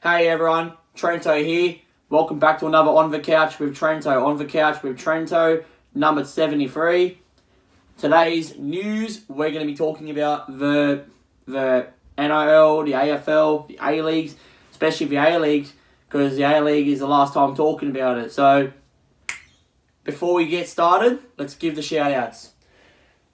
Hey everyone, Trent'O here. Welcome back to another On the Couch with Trent'O. On the Couch with Trent'O, number 73. Today's news, we're going to be talking about the NIL, the AFL, the A-Leagues, especially the A-Leagues, because the A-League is the last time talking about it. So, before we get started, let's give the shout-outs.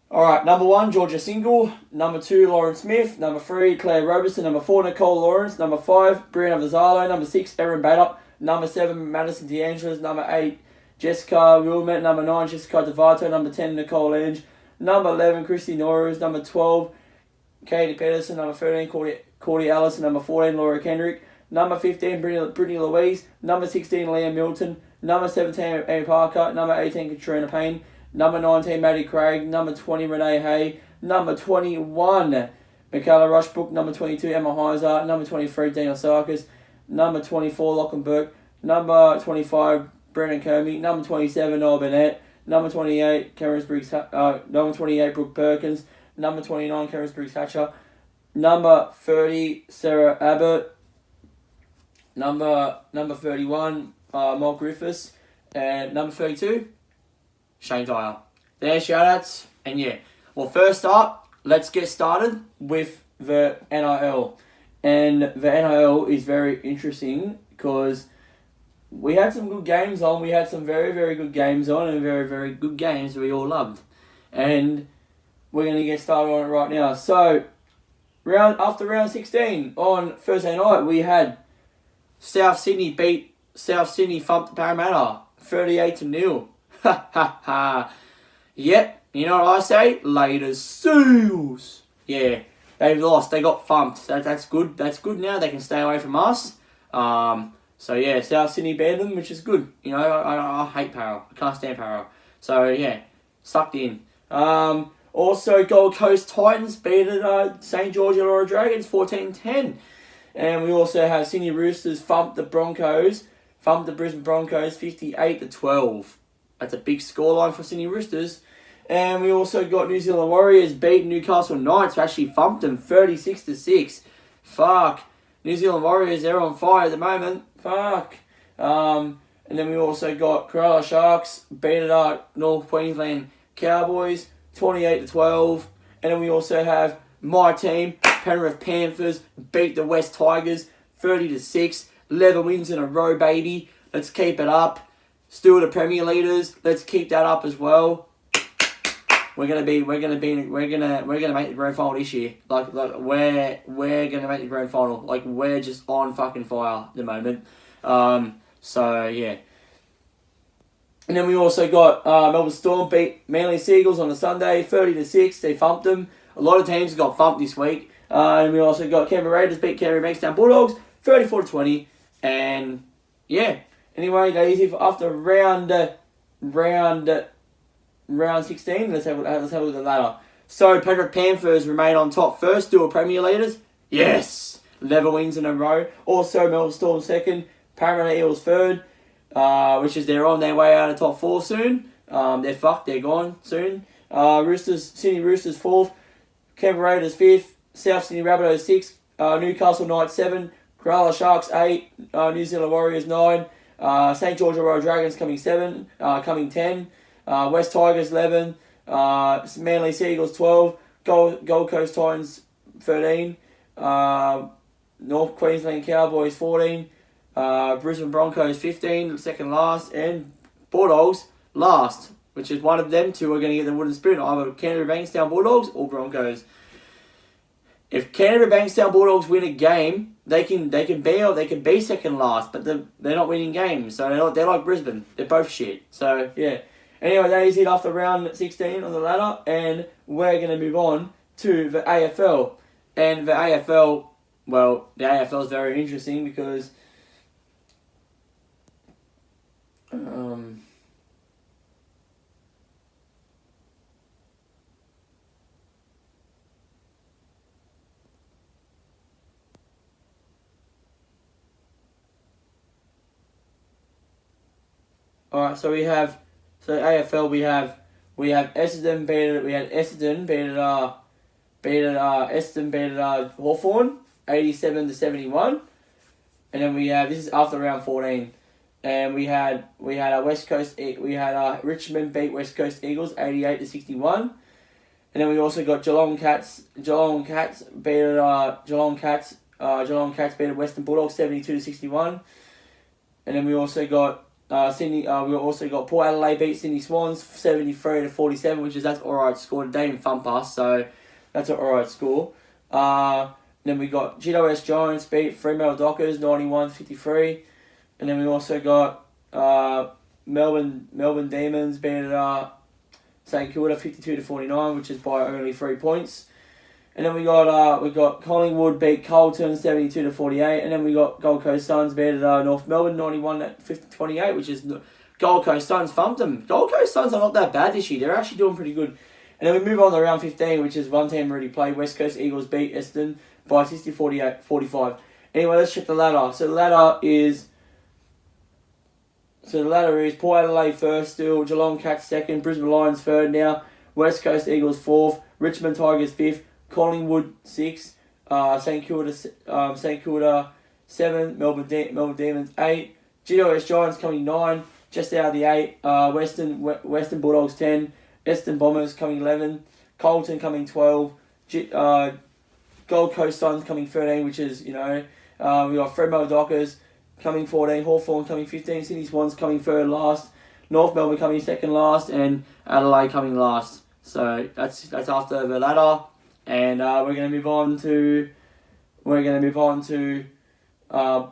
Alright, number 1, Georgia Single. Number 2, Lauren Smith. Number 3, Claire Robertson. Number 4, Nicole Lawrence. Number 5, Brianna Vazzalo. Number 6, Erin Bader. Number 7, Madison DeAngelis. Number 8, Jessica Wilmette. Number 9, Jessica DeVato. Number 10, Nicole Edge. Number 11, Christy Norris. Number 12, Katie Pedersen. Number 13, Cordy Allison. Number 14, Laura Kendrick. Number 15, Brittany Louise. Number 16, Leah Milton. Number 17, Amy Parker. Number 18, Katrina Payne. Number 19, Maddie Craig. Number 20, Renee Hay. Number 21, Michaela Rushbrook. Number 22, Emma Heiser. Number 23, Dana Sarkis. Number 24, Lachlan Burke. Number 25, Brennan Comey. Number 27, Noah Burnett. Number 28, number 28, Brooke Perkins. Number 29, Karen Briggs Hatcher. Number 30, Sarah Abbott. Number 31, Mark Griffiths. And number 32, Shane Dyer. Their shout-outs. And yeah. Well, first up, let's get started with the NIL. And the NIL is very interesting because we had some good games on. We had some very, very good games on and very, very good games we all loved. And we're going to get started on it right now. So, after round 16 on Thursday night, we had South Sydney thumped Parramatta 38-0. Ha ha ha. Yep, you know what I say? Later Seals. Yeah, they've lost. They got thumped. That's good. That's good now. They can stay away from us. So yeah, South Sydney beat them, which is good. You know, I hate Parra. I can't stand Parra. So yeah, sucked in. Also, Gold Coast Titans beat St. George Illawarra Dragons 14-10. And we also have Sydney Roosters thumped the Brisbane Broncos 58-12. That's a big scoreline for Sydney Roosters. And we also got New Zealand Warriors beating Newcastle Knights, who actually thumped them 36-6. Fuck. New Zealand Warriors, they're on fire at the moment. Fuck. And then we also got Cronulla Sharks beating North Queensland Cowboys 28-12. And then we also have my team, Penrith Panthers, beat the West Tigers 30-6. 11 wins in a row, baby. Let's keep it up. Still the Premier leaders. Let's keep that up as well. We're gonna make the grand final this year. Like we're gonna make the grand final. Like we're just on fucking fire at the moment. So yeah. And then we also got Melbourne Storm beat Manly Seagulls on a Sunday 30-6. They thumped them. A lot of teams got thumped this week. And we also got Canberra Raiders beat Canberra Bankstown Bulldogs 34-20. And yeah. Anyway, that is it for after round 16. Let's have a look at the ladder. So Penrith Panthers remain on top first, still Premier leaders. Yes, 11 wins in a row. Also Melbourne Storm second, Parramatta Eels third, which is they're on their way out of top 4 soon. They're fucked. They're gone soon. Sydney Roosters fourth, Canberra Raiders fifth, South Sydney Rabbitohs sixth, Newcastle Knights 7, Cronulla Sharks 8, New Zealand Warriors 9. St. George Illawarra Dragons coming 10. West Tigers 11. Manly Seagulls 12. Gold Coast Titans 13. North Queensland Cowboys 14. Brisbane Broncos 15, second last. And Bulldogs last, which is one of them two are going to get the wooden spoon. Either Canberra Bankstown Bulldogs or Broncos. If Canberra Bankstown Bulldogs win a game, they can be second last, but they're not winning games, so they're like Brisbane. They're both shit. So yeah. Anyway, that is it after round 16 on the ladder, and we're gonna move on to the AFL. And the AFL, well, the AFL is very interesting because alright, so AFL we have Essendon beat Hawthorn 87-71, And then we have, this is after round 14. And we had our Richmond beat West Coast Eagles 88-61. And then we also got Geelong Cats beat Western Bulldogs 72-61. And then we also got Port Adelaide beat Sydney Swans 73-47, that's alright score today in Fun Pass, so that's an alright score. Then we got GWS Giants beat Fremantle Dockers 91-53. And then we also got Melbourne Demons beat St Kilda 52-49, which is by only 3 points. And then we got Collingwood beat Carlton 72-48, and then we got Gold Coast Suns beat North Melbourne 91-28, which is Gold Coast Suns thumped them. Gold Coast Suns are not that bad this year; they're actually doing pretty good. And then we move on to round 15, which is one team already played. West Coast Eagles beat Essendon by 60-45. Anyway, let's check the ladder. So the ladder is Port Adelaide first still, Geelong Cats second, Brisbane Lions third now, West Coast Eagles fourth, Richmond Tigers fifth, Collingwood sixth, St Kilda 7, Melbourne Demons 8, GWS Giants coming 9, just out of the 8, Western Bulldogs 10, Essendon Bombers coming 11, Carlton coming 12, Gold Coast Suns coming 13, which is, we got Fremantle Dockers coming 14, Hawthorn coming 15, Sydney Swans coming third last, North Melbourne coming second last, and Adelaide coming last. So that's after the ladder, and we're going to move on to by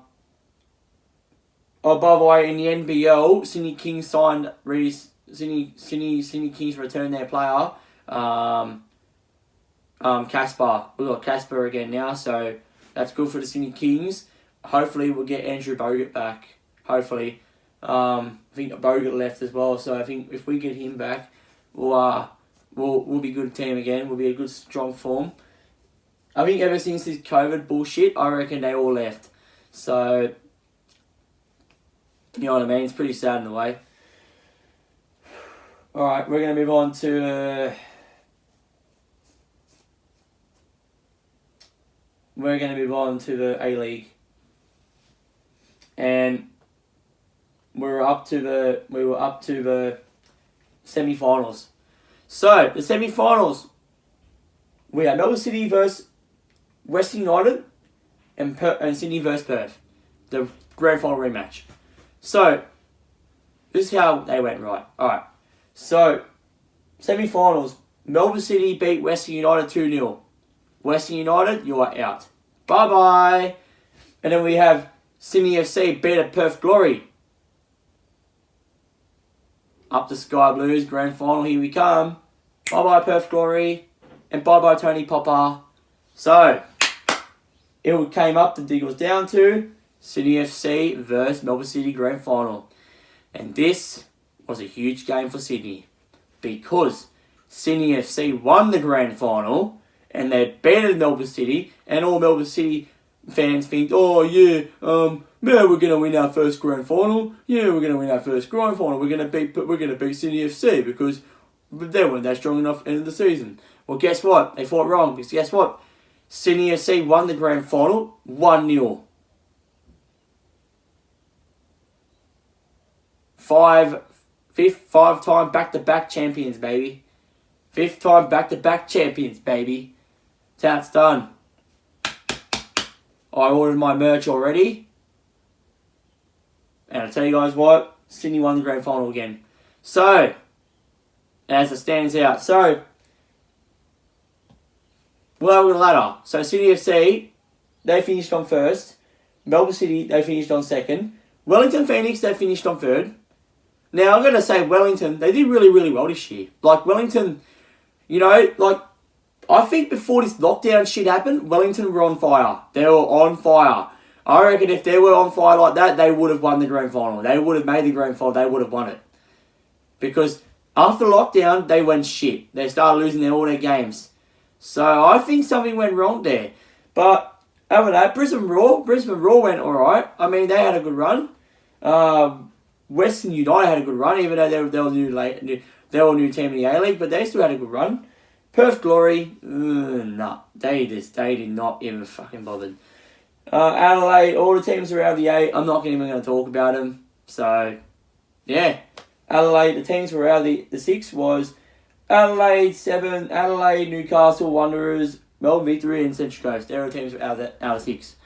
the way, in the NBL, Sydney Kings signed Sydney Kings returned their player, Casper. We've got Casper again now, so that's good for the Sydney Kings. Hopefully we'll get Andrew Bogut back. Hopefully. I think Bogut left as well, so I think if we get him back, we'll be a good team again. We'll be a good, strong form. I think ever since this COVID bullshit, I reckon they all left. So, you know what I mean? It's pretty sad in a way. Alright, we're going to move on to... the A-League. And we were up to the semi-finals. So, the semi-finals, we had Melbourne City versus Western United and Sydney versus Perth. The grand final rematch. So, this is how they went, right? Alright. So, semi-finals, Melbourne City beat Western United 2-0. Western United, you are out. Bye-bye. And then we have Sydney FC beat at Perth Glory. Up the Sky Blues, grand final, here we come. Bye-bye Perth Glory. And bye-bye Tony Popper. So, it came up, it was down to Sydney FC versus Melbourne City grand final. And this was a huge game for Sydney. Because Sydney FC won the grand final and they beat Melbourne City, and all Melbourne City fans think, oh yeah, we're gonna win our first grand final. Yeah, we're gonna win our first grand final. We're gonna beat Sydney FC because they weren't that strong enough at the end of the season. Well, guess what? They thought wrong, because guess what? Sydney FC won the grand final 1-0. Five-time back-to-back champions, baby. Fifth time back-to-back champions, baby. That's how it's done. I ordered my merch already. And I'll tell you guys what, Sydney won the grand final again. So, as it stands out. So, well, with the ladder. So, Sydney FC, they finished on first. Melbourne City, they finished on second. Wellington Phoenix, they finished on third. Now, I'm going to say Wellington, they did really, really well this year. Like, Wellington, I think before this lockdown shit happened, Wellington were on fire. They were on fire. I reckon if they were on fire like that, they would have won the grand final. They would have made the grand final. They would have won it. Because after lockdown, they went shit. They started losing all their games. So I think something went wrong there. But other than that, Brisbane Roar went alright. I mean, they had a good run. Western United had a good run, even though they were a new team in the A-League, but they still had a good run. Perth Glory, they did not even fucking bother. Adelaide, all the teams are out of the 8. I'm not even going to talk about them. So, yeah. Adelaide, the teams were out of the 6 was Adelaide 7, Adelaide, Newcastle, Wanderers, Melbourne Victory, and Central Coast. They're the teams out of 6.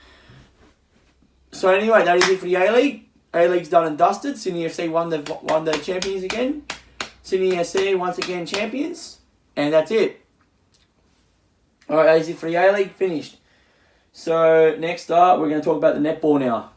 So anyway, that is it for the A-League. A-League's done and dusted. Sydney FC won the champions again. Sydney FC once again champions. And that's it. Alright, that is it for the A-League. Finished. So next up, we're going to talk about the netball now.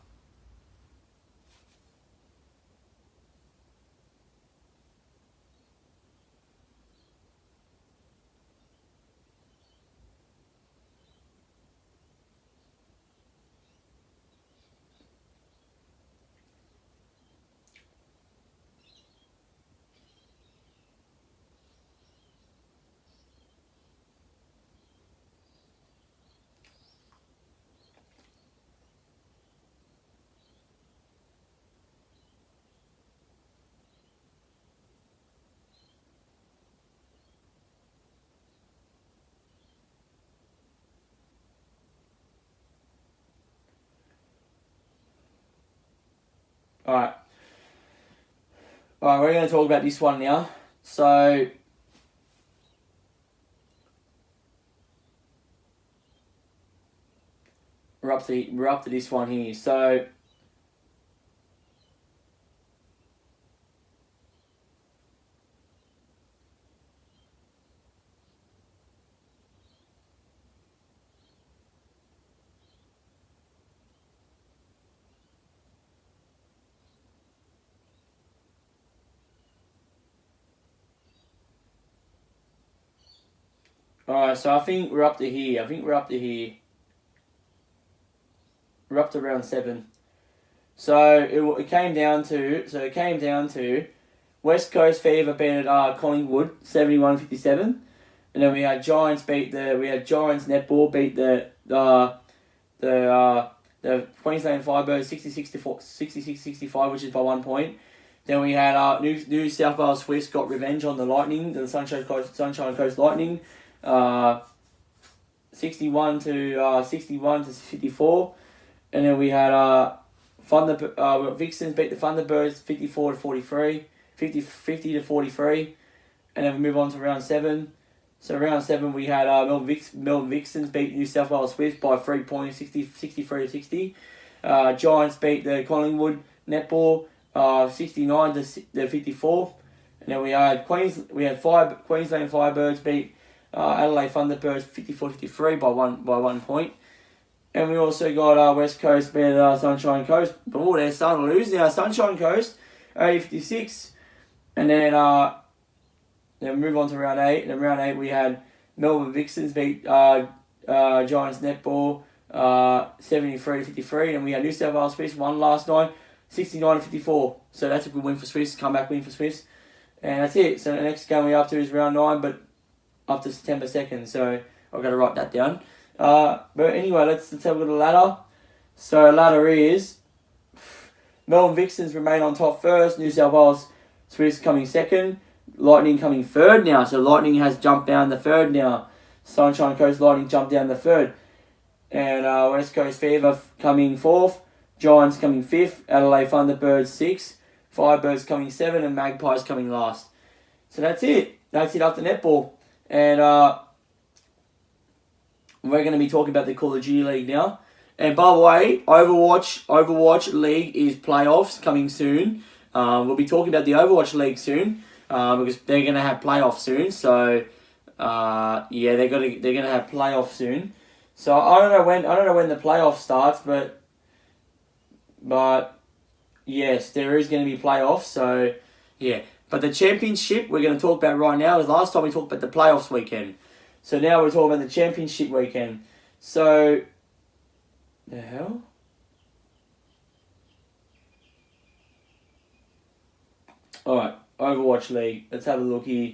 Alright. Alright, we're going to talk about this one now. So, we're up to this one here. So, alright, so I think we're up to here. We're up to round 7. So it came down to West Coast Fever beat Collingwood 71-57, and then we had Giants Netball beat the Queensland Firebirds 66-65, which is by 1 point. Then we had New South Wales Swifts got revenge on the Lightning, the Sunshine Coast Lightning, 61 to 54, and then we had Vixens beat the Thunderbirds 54 to 43, 50 to 43, and then we move on to round 7. So round 7 we had Melbourne Vixens beat New South Wales Swifts by 3 points, 63 to 60. Giants beat the Collingwood Netball 69 to 54, and then we had Queensland Firebirds beat Adelaide Thunderbirds 54-53 by one point. And we also got West Coast beat Sunshine Coast. Oh, they're starting to lose now. Sunshine Coast 80-56, and then move on to round 8. And in round 8 we had Melbourne Vixens beat Giants Netball 73-53, and we had New South Wales Swifts won last night 69-54. So that's a good win for Swifts, comeback win for Swifts, and that's it. So the next game we're up to is round 9, but up to September 2nd. So I've got to write that down. But anyway, let's have a look at the ladder. So the ladder is Melbourne Vixens remain on top first, New South Wales Swifts coming second, Lightning coming third now. So Lightning has jumped down the third now. Sunshine Coast Lightning jumped down the third. And West Coast Fever coming fourth, Giants coming fifth, Adelaide Thunderbirds 6th, Firebirds coming 7, and Magpies coming last. So that's it. That's it after netball. And we're going to be talking about the Call of Duty League now. And by the way, Overwatch League is playoffs coming soon. We'll be talking about the Overwatch League soon because they're going to have playoffs soon. So yeah, they're going to have playoffs soon. So I don't know when the playoff starts, but yes, there is going to be playoffs. So yeah, but the championship we're going to talk about right now is last time we talked about the playoffs weekend. So now we're talking about the championship weekend. So, the hell? Alright, Overwatch League. Let's have a look here.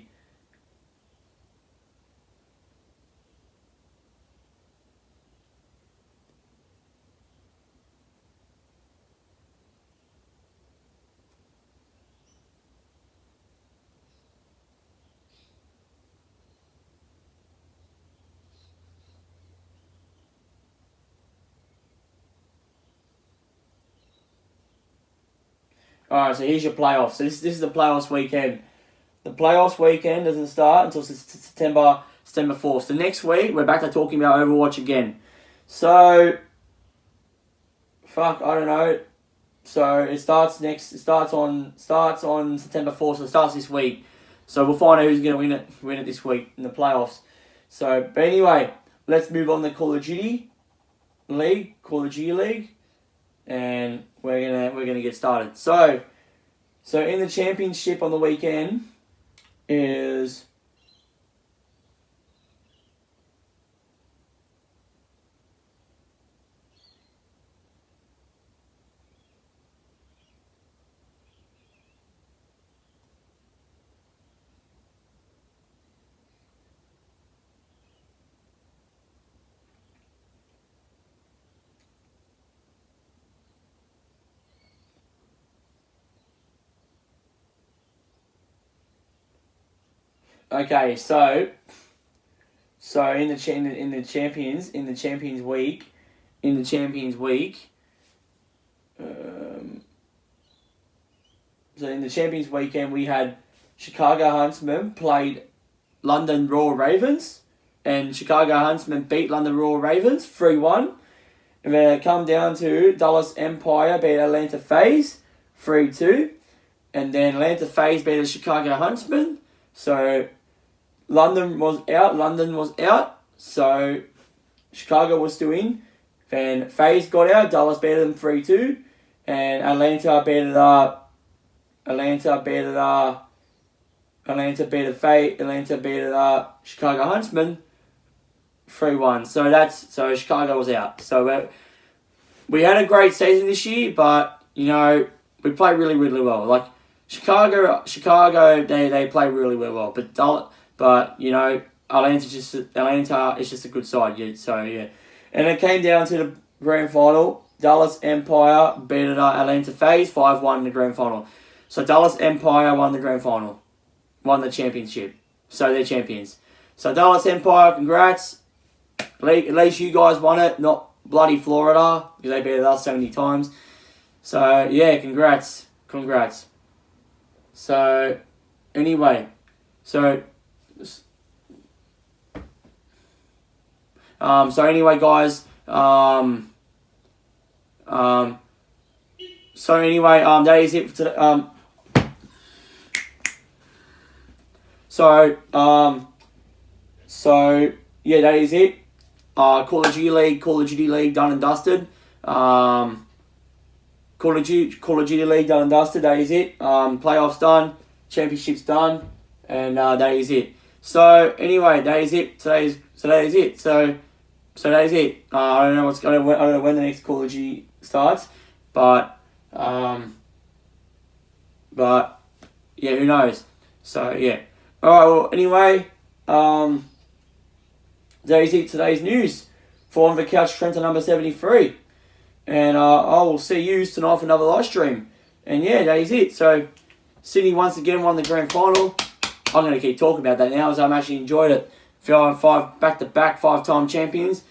Alright, so here's your playoffs. So this is the playoffs weekend. The playoffs weekend doesn't start until September 4th. So next week, we're back to talking about Overwatch again. So, I don't know. So it starts on September 4th, so it starts this week. So we'll find out who's going to win it this week in the playoffs. So, but anyway, let's move on to Call of Duty League, and we're gonna get started. So in the championship on the weekend is okay. So in the champions week. So in the Champions weekend, we had Chicago Huntsmen played London Royal Ravens, and Chicago Huntsmen beat London Royal Ravens 3-1. And then it come down to Dallas Empire beat Atlanta FaZe 3-2. And then Atlanta FaZe beat the Chicago Huntsmen. So London was out. So Chicago was still in. Then FaZe got out. Dallas beat them 3-2. And Atlanta beat Chicago Huntsmen 3-1. So Chicago was out. So we had a great season this year, but we played really, really well. Like Chicago, they play really, really well. But Atlanta is just a good side. Yeah. So yeah, and it came down to the grand final. Dallas Empire beat Atlanta FaZe 5-1 in the grand final. So Dallas Empire won the grand final, won the championship. So they're champions. So Dallas Empire, congrats. At least you guys won it, not bloody Florida, because they beat us so many times. So yeah, congrats. So anyway, guys. That is it for today. Yeah, that is it. Call of Duty League, done and dusted. Call of Duty League, done and dusted. That is it. Playoffs done, championships done, and that is it. So anyway, that is it. That is it. So that is it. I don't know when the next Call of Duty starts, but yeah, who knows? So yeah. Alright, well anyway, that is it, today's news for On The Couch Trent'O number 73. And I will see you tonight for another live stream. And yeah, that is it. So Sydney once again won the grand final. I'm going to keep talking about that now as I'm actually enjoyed it. 5 back-to-back 5-time champions.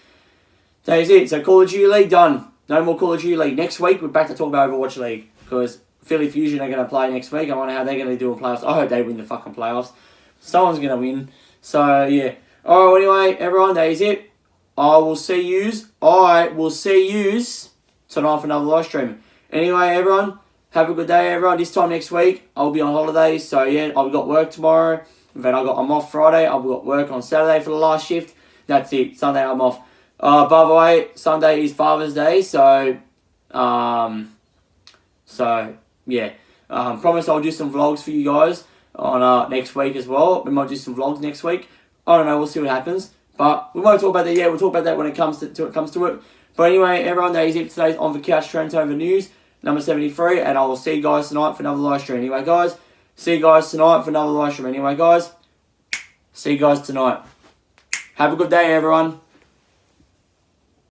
That is it. So Call of Duty League done. No more Call of Duty League. Next week we're back to talk about Overwatch League. Because Philly Fusion are going to play next week. I wonder how they're going to do in playoffs. I hope they win the fucking playoffs. Someone's going to win. So yeah. Alright, well, anyway, everyone, that is it. I will see yous tonight for another live stream. Anyway, everyone, have a good day, everyone. This time next week, I'll be on holidays. So yeah, I've got work tomorrow. Then I'm off Friday. I've got work on Saturday for the last shift. That's it. Sunday I'm off. By the way, Sunday is Father's Day, so yeah. Promise I'll do some vlogs for you guys on next week as well. We might do some vlogs next week. I don't know. We'll see what happens. But we won't talk about that yet. We'll talk about that when it comes to it. But anyway, everyone, that is it today's On The Couch Trent'O news number 73, and I will see you guys tonight for another live stream. Anyway, guys, see you guys tonight for another live stream. Anyway, guys, see you guys tonight. Have a good day, everyone.